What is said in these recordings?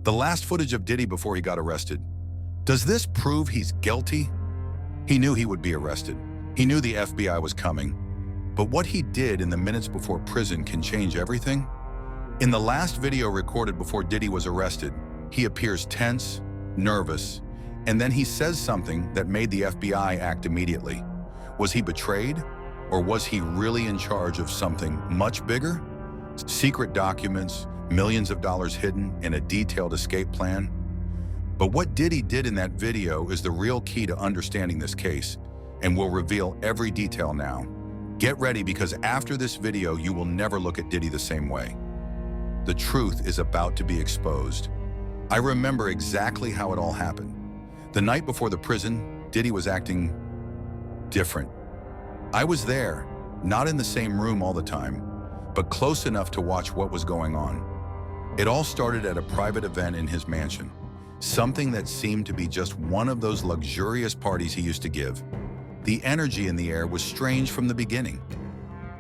The last footage of Diddy before he got arrested. Does this prove he's guilty? He knew he would be arrested. He knew the FBI was coming. But what he did in the minutes before prison can change everything. In the last video recorded before Diddy was arrested, he appears tense, nervous, and then he says something that made the FBI act immediately. Was he betrayed? Or was he really in charge of something much bigger? Secret documents, millions of dollars hidden, and a detailed escape plan? But what Diddy did in that video is the real key to understanding this case, and we'll reveal every detail now. Get ready, because after this video, you will never look at Diddy the same way. The truth is about to be exposed. I remember exactly how it all happened. The night before the prison, Diddy was acting different. I was there, not in the same room all the time, but close enough to watch what was going on. It all started at a private event in his mansion, something that seemed to be just one of those luxurious parties he used to give. The energy in the air was strange from the beginning.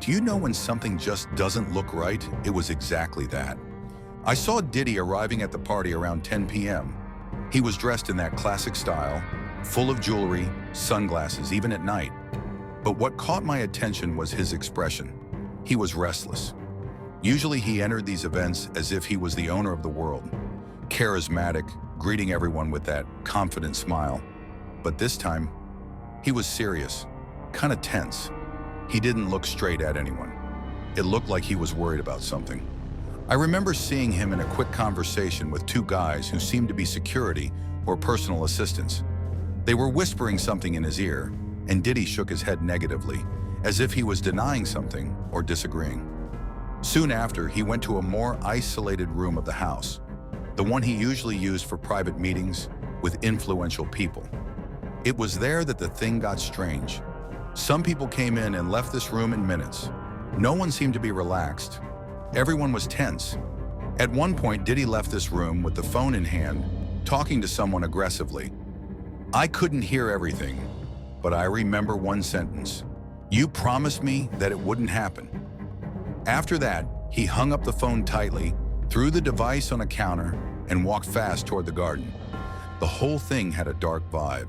Do you know when something just doesn't look right? It was exactly that. I saw Diddy arriving at the party around 10 p.m. He was dressed in that classic style, full of jewelry, sunglasses, even at night. But what caught my attention was his expression. He was restless. Usually he entered these events as if he was the owner of the world, charismatic, greeting everyone with that confident smile. But this time, he was serious, kind of tense. He didn't look straight at anyone. It looked like he was worried about something. I remember seeing him in a quick conversation with two guys who seemed to be security or personal assistants. They were whispering something in his ear, and Diddy shook his head negatively, as if he was denying something or disagreeing. Soon after, he went to a more isolated room of the house, the one he usually used for private meetings with influential people. It was there that the thing got strange. Some people came in and left this room in minutes. No one seemed to be relaxed. Everyone was tense. At one point, Diddy left this room with the phone in hand, talking to someone aggressively. I couldn't hear everything, but I remember one sentence. "You promised me that it wouldn't happen." After that, he hung up the phone tightly, threw the device on a counter, and walked fast toward the garden. The whole thing had a dark vibe.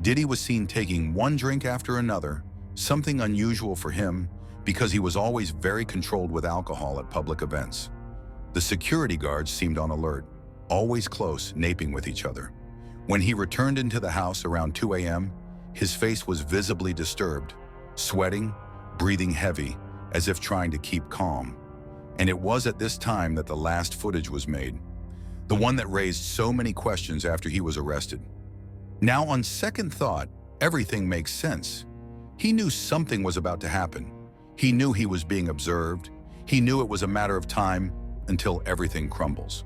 Diddy was seen taking one drink after another, something unusual for him because he was always very controlled with alcohol at public events. The security guards seemed on alert, always close, naping with each other. When he returned into the house around 2 a.m., his face was visibly disturbed, sweating, breathing heavy, as if trying to keep calm. And it was at this time that the last footage was made, the one that raised so many questions after he was arrested. Now, on second thought, everything makes sense. He knew something was about to happen. He knew he was being observed. He knew it was a matter of time until everything crumbles.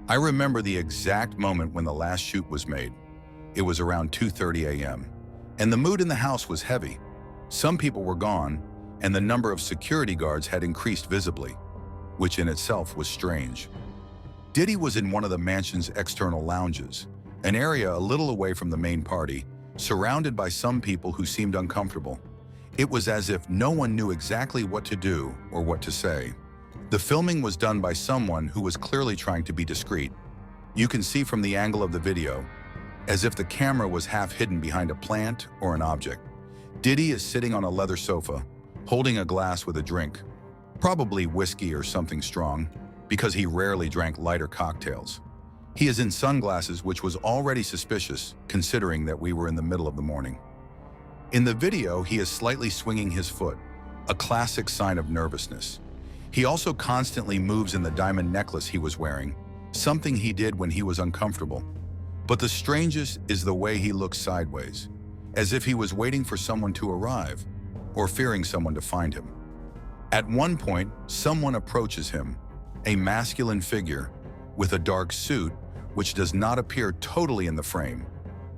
I remember the exact moment when the last shoot was made. It was around 2:30 a.m., and the mood in the house was heavy. Some people were gone, and the number of security guards had increased visibly, which in itself was strange. Diddy was in one of the mansion's external lounges, an area a little away from the main party, surrounded by some people who seemed uncomfortable. It was as if no one knew exactly what to do or what to say. The filming was done by someone who was clearly trying to be discreet. You can see from the angle of the video, as if the camera was half hidden behind a plant or an object. Diddy is sitting on a leather sofa, holding a glass with a drink, probably whiskey or something strong, because he rarely drank lighter cocktails. He is in sunglasses, which was already suspicious, considering that we were in the middle of the morning. In the video, he is slightly swinging his foot, a classic sign of nervousness. He also constantly moves in the diamond necklace he was wearing, something he did when he was uncomfortable. But the strangest is the way he looks sideways, as if he was waiting for someone to arrive, or fearing someone to find him. At one point, someone approaches him, a masculine figure, with a dark suit, which does not appear totally in the frame.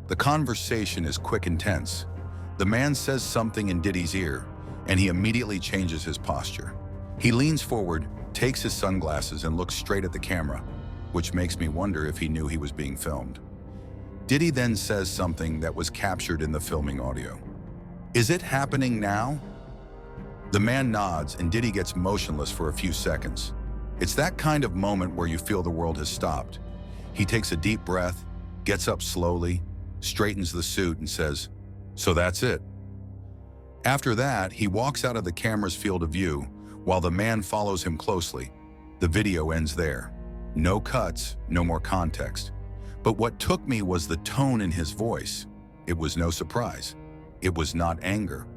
The conversation is quick and tense. The man says something in Diddy's ear, and he immediately changes his posture. He leans forward, takes his sunglasses, and looks straight at the camera, which makes me wonder if he knew he was being filmed. Diddy then says something that was captured in the filming audio. "Is it happening now?" The man nods, and Diddy gets motionless for a few seconds. It's that kind of moment where you feel the world has stopped, He takes a deep breath, gets up slowly, straightens the suit and says, "So that's it." After that, he walks out of the camera's field of view while the man follows him closely. The video ends there. No cuts, no more context. But what took me was the tone in his voice. It was no surprise. It was not anger.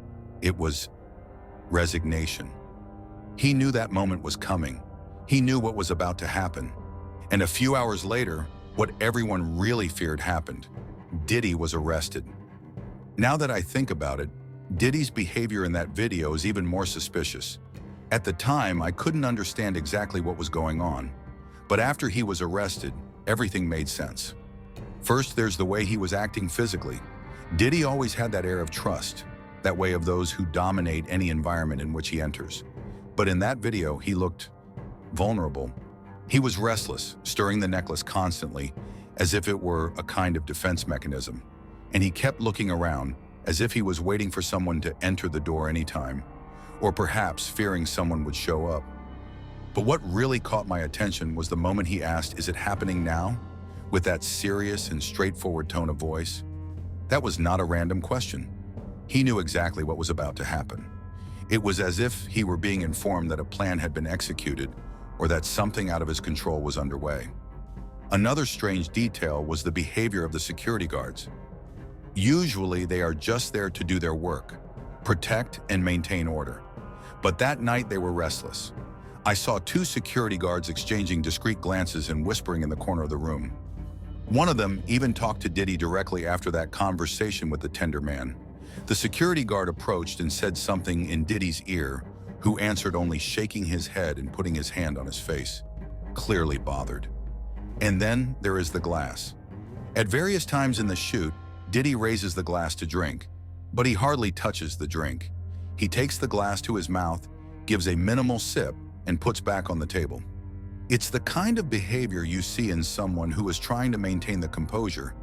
It was resignation. He knew that moment was coming. He knew what was about to happen. And a few hours later, what everyone really feared happened. Diddy was arrested. Now that I think about it, Diddy's behavior in that video is even more suspicious. At the time, I couldn't understand exactly what was going on. But after he was arrested, everything made sense. First, there's the way he was acting physically. Diddy always had that air of trust, that way of those who dominate any environment in which he enters. But in that video, he looked vulnerable. He was restless, stirring the necklace constantly, as if it were a kind of defense mechanism. And he kept looking around, as if he was waiting for someone to enter the door anytime, or perhaps fearing someone would show up. But what really caught my attention was the moment he asked, "Is it happening now?" with that serious and straightforward tone of voice. That was not a random question. He knew exactly what was about to happen. It was as if he were being informed that a plan had been executed or that something out of his control was underway. Another strange detail was the behavior of the security guards. Usually, they are just there to do their work, protect and maintain order. But that night, they were restless. I saw two security guards exchanging discreet glances and whispering in the corner of the room. One of them even talked to Diddy directly after that conversation with the tender man. The security guard approached and said something in Diddy's ear, who answered only shaking his head and putting his hand on his face, clearly bothered. And then there is the glass. At various times in the shoot, Diddy raises the glass to drink, but he hardly touches the drink. He takes the glass to his mouth, gives a minimal sip, and puts back on the table. It's the kind of behavior you see in someone who is trying to maintain the composure,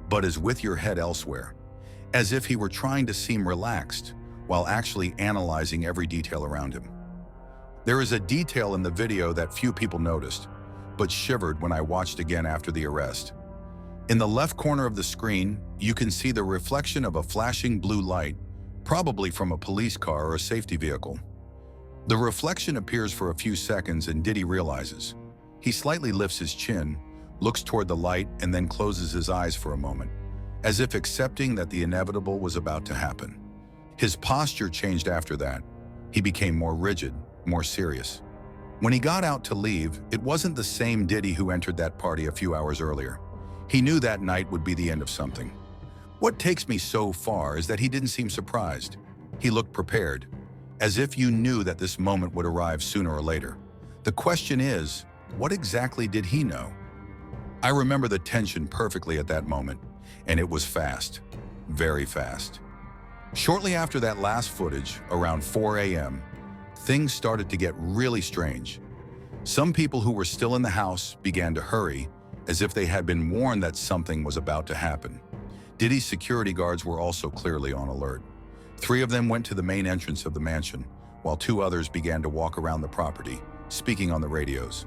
but is with your head elsewhere, as if he were trying to seem relaxed while actually analyzing every detail around him. There is a detail in the video that few people noticed, but shivered when I watched again after the arrest. In the left corner of the screen, you can see the reflection of a flashing blue light, probably from a police car or a safety vehicle. The reflection appears for a few seconds and Diddy realizes. He slightly lifts his chin, looks toward the light, and then closes his eyes for a moment, as if accepting that the inevitable was about to happen. His posture changed after that. He became more rigid, more serious. When he got out to leave, it wasn't the same Diddy who entered that party a few hours earlier. He knew that night would be the end of something. What takes me so far is that he didn't seem surprised. He looked prepared, as if you knew that this moment would arrive sooner or later. The question is, what exactly did he know? I remember the tension perfectly at that moment, and it was fast, very fast. Shortly after that last footage, around 4 a.m., things started to get really strange. Some people who were still in the house began to hurry, as if they had been warned that something was about to happen. Diddy's security guards were also clearly on alert. 3 of them went to the main entrance of the mansion, while 2 others began to walk around the property, speaking on the radios.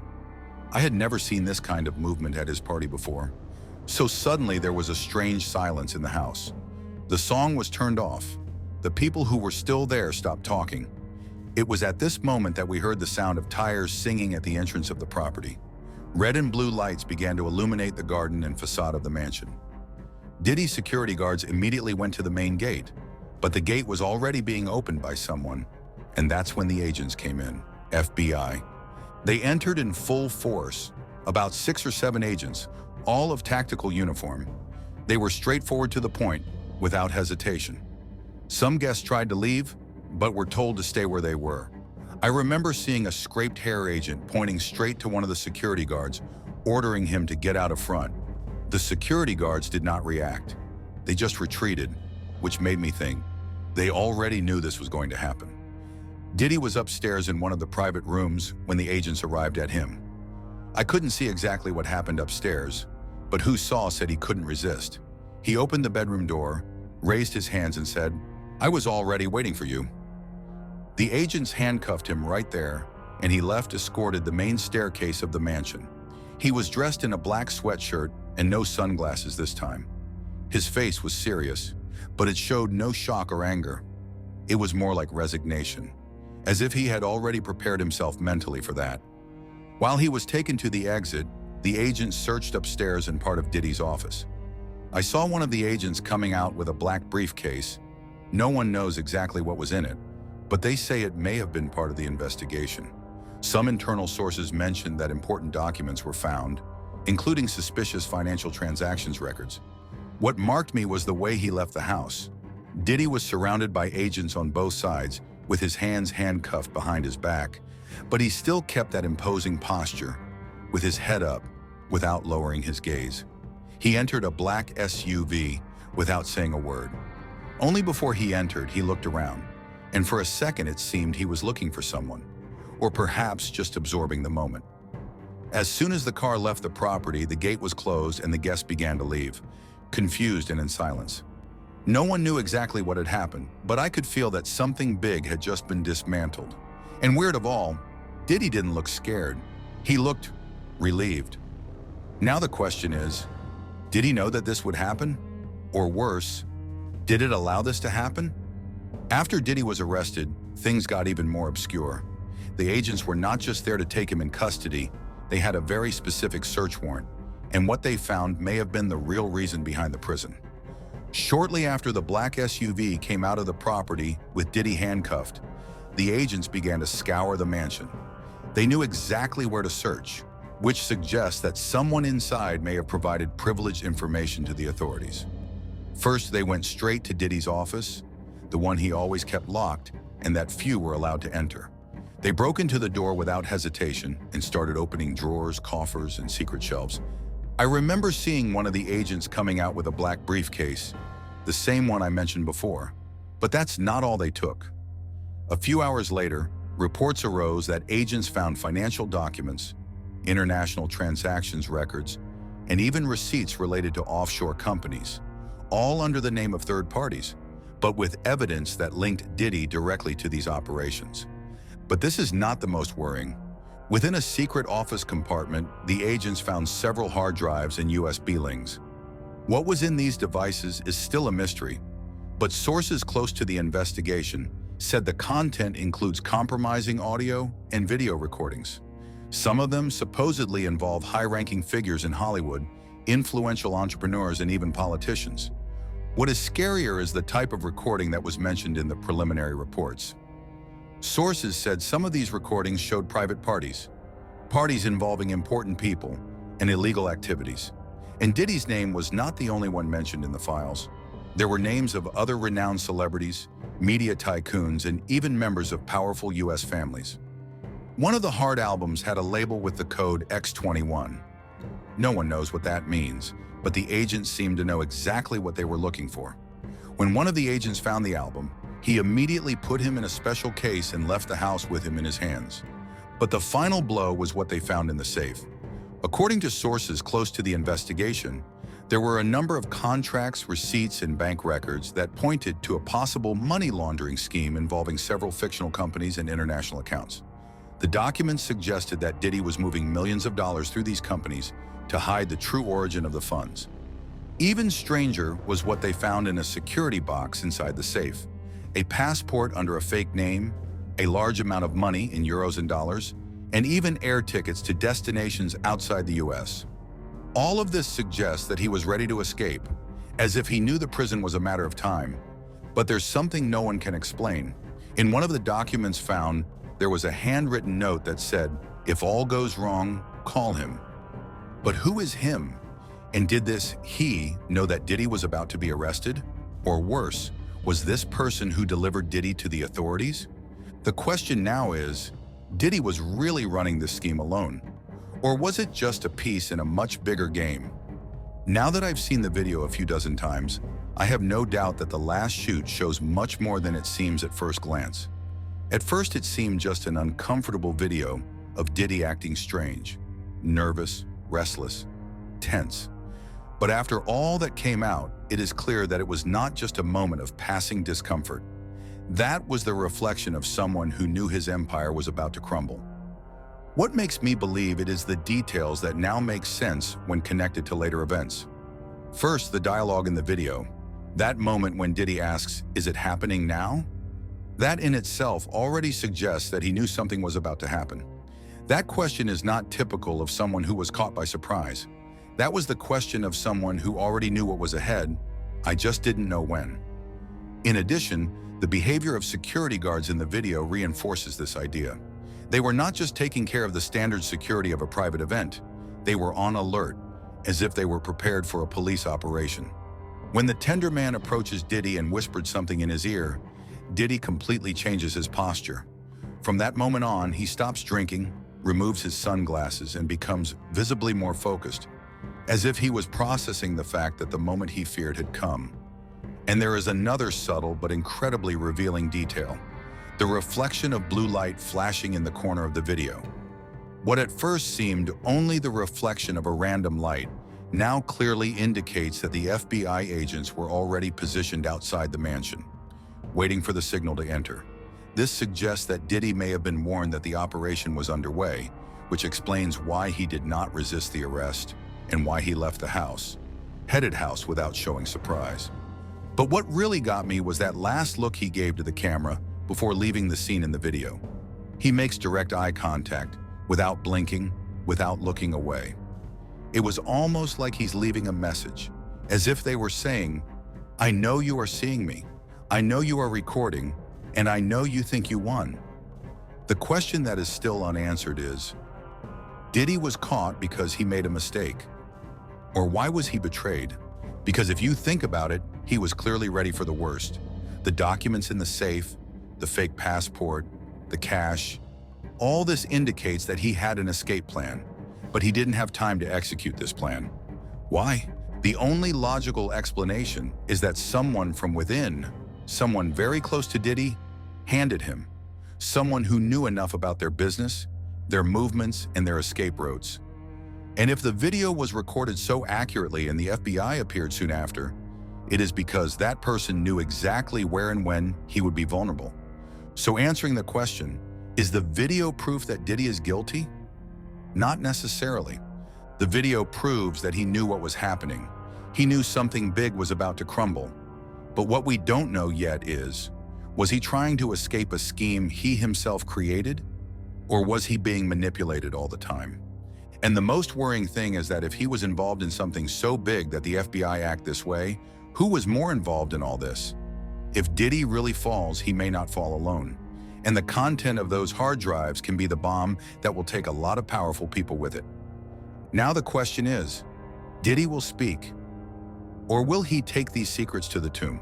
I had never seen this kind of movement at his party before. So suddenly there was a strange silence in the house. The song was turned off. The people who were still there stopped talking. It was at this moment that we heard the sound of tires singing at the entrance of the property. Red and blue lights began to illuminate the garden and facade of the mansion. Diddy's security guards immediately went to the main gate, but the gate was already being opened by someone, and that's when the agents came in, FBI. They entered in full force, about 6 or 7 agents, all of tactical uniform. They were straightforward to the point, without hesitation. Some guests tried to leave, but were told to stay where they were. I remember seeing a scraped hair agent pointing straight to one of the security guards, ordering him to get out of front. The security guards did not react. They just retreated, which made me think they already knew this was going to happen. Diddy was upstairs in one of the private rooms when the agents arrived at him. I couldn't see exactly what happened upstairs, but who saw said he couldn't resist. He opened the bedroom door, raised his hands and said, "I was already waiting for you." The agents handcuffed him right there, and he left escorted the main staircase of the mansion. He was dressed in a black sweatshirt and no sunglasses this time. His face was serious, but it showed no shock or anger. It was more like resignation, as if he had already prepared himself mentally for that. While he was taken to the exit, the agents searched upstairs in part of Diddy's office. I saw one of the agents coming out with a black briefcase. No one knows exactly what was in it, but they say it may have been part of the investigation. Some internal sources mentioned that important documents were found, including suspicious financial transactions records. What marked me was the way he left the house. Diddy was surrounded by agents on both sides, with his hands handcuffed behind his back, but he still kept that imposing posture, with his head up, without lowering his gaze. He entered a black SUV without saying a word. Only before he entered, he looked around, and for a second it seemed he was looking for someone, or perhaps just absorbing the moment. As soon as the car left the property, the gate was closed and the guests began to leave, confused and in silence. No one knew exactly what had happened, but I could feel that something big had just been dismantled. And weird of all, Diddy didn't look scared. He looked relieved. Now the question is, did he know that this would happen? Or worse, did it allow this to happen? After Diddy was arrested, things got even more obscure. The agents were not just there to take him in custody, they had a very specific search warrant, and what they found may have been the real reason behind the prison. Shortly after the black SUV came out of the property with Diddy handcuffed, the agents began to scour the mansion. They knew exactly where to search, which suggests that someone inside may have provided privileged information to the authorities. First, they went straight to Diddy's office, the one he always kept locked and that few were allowed to enter. They broke into the door without hesitation and started opening drawers, coffers, and secret shelves. I remember seeing one of the agents coming out with a black briefcase, the same one I mentioned before. But that's not all they took. A few hours later, reports arose that agents found financial documents, international transactions records, and even receipts related to offshore companies, all under the name of third parties, but with evidence that linked Diddy directly to these operations. But this is not the most worrying. Within a secret office compartment, the agents found several hard drives and USB links. What was in these devices is still a mystery, but sources close to the investigation said the content includes compromising audio and video recordings. Some of them supposedly involve high-ranking figures in Hollywood, influential entrepreneurs, and even politicians. What is scarier is the type of recording that was mentioned in the preliminary reports. Sources said some of these recordings showed private parties involving important people, and illegal activities. And Diddy's name was not the only one mentioned in the files. There were names of other renowned celebrities, media tycoons, and even members of powerful US families. One of the hard albums had a label with the code X21. No one knows what that means, but the agents seemed to know exactly what they were looking for. When one of the agents found the album, he immediately put him in a special case and left the house with him in his hands. But the final blow was what they found in the safe. According to sources close to the investigation, there were a number of contracts, receipts, and bank records that pointed to a possible money laundering scheme involving several fictional companies and international accounts. The documents suggested that Diddy was moving millions of dollars through these companies to hide the true origin of the funds. Even stranger was what they found in a security box inside the safe. A passport under a fake name, a large amount of money in euros and dollars, and even air tickets to destinations outside the US. All of this suggests that he was ready to escape, as if he knew the prison was a matter of time. But there's something no one can explain. In one of the documents found, there was a handwritten note that said, "If all goes wrong, call him." But who is him? And did this he know that Diddy was about to be arrested? Or worse, was this person who delivered Diddy to the authorities? The question now is, Diddy was really running this scheme alone? Or was it just a piece in a much bigger game? Now that I've seen the video a few dozen times, I have no doubt that the last shoot shows much more than it seems at first glance. At first it seemed just an uncomfortable video of Diddy acting strange, nervous, restless, tense. But after all that came out, it is clear that it was not just a moment of passing discomfort. That was the reflection of someone who knew his empire was about to crumble. What makes me believe it is the details that now make sense when connected to later events. First, the dialogue in the video. That moment when Diddy asks, "Is it happening now?" That in itself already suggests that he knew something was about to happen. That question is not typical of someone who was caught by surprise. That was the question of someone who already knew what was ahead. I just didn't know when. In addition, the behavior of security guards in the video reinforces this idea. They were not just taking care of the standard security of a private event. They were on alert, as if they were prepared for a police operation. When the tender man approaches Diddy and whispered something in his ear, Diddy completely changes his posture. From that moment on, he stops drinking, removes his sunglasses, and becomes visibly more focused, as if he was processing the fact that the moment he feared had come. And there is another subtle but incredibly revealing detail: the reflection of blue light flashing in the corner of the video. What at first seemed only the reflection of a random light now clearly indicates that the FBI agents were already positioned outside the mansion, waiting for the signal to enter. This suggests that Diddy may have been warned that the operation was underway, which explains why he did not resist the arrest and why he left the house, headed house without showing surprise. But what really got me was that last look he gave to the camera before leaving the scene in the video. He makes direct eye contact, without blinking, without looking away. It was almost like he's leaving a message, as if they were saying, "I know you are seeing me, I know you are recording, and I know you think you won." The question that is still unanswered is, Diddy was caught because he made a mistake? Or why was he betrayed? Because if you think about it, he was clearly ready for the worst. The documents in the safe, the fake passport, the cash, all this indicates that he had an escape plan, but he didn't have time to execute this plan. Why? The only logical explanation is that someone from within, someone very close to Diddy, handed him. Someone who knew enough about their business, their movements, and their escape routes. And if the video was recorded so accurately and the FBI appeared soon after, it is because that person knew exactly where and when he would be vulnerable. So answering the question, is the video proof that Diddy is guilty? Not necessarily. The video proves that he knew what was happening. He knew something big was about to crumble. But what we don't know yet is, was he trying to escape a scheme he himself created? Or was he being manipulated all the time? And the most worrying thing is that if he was involved in something so big that the FBI act this way, who was more involved in all this? If Diddy really falls, he may not fall alone. And the content of those hard drives can be the bomb that will take a lot of powerful people with it. Now the question is, Diddy will speak, or will he take these secrets to the tomb?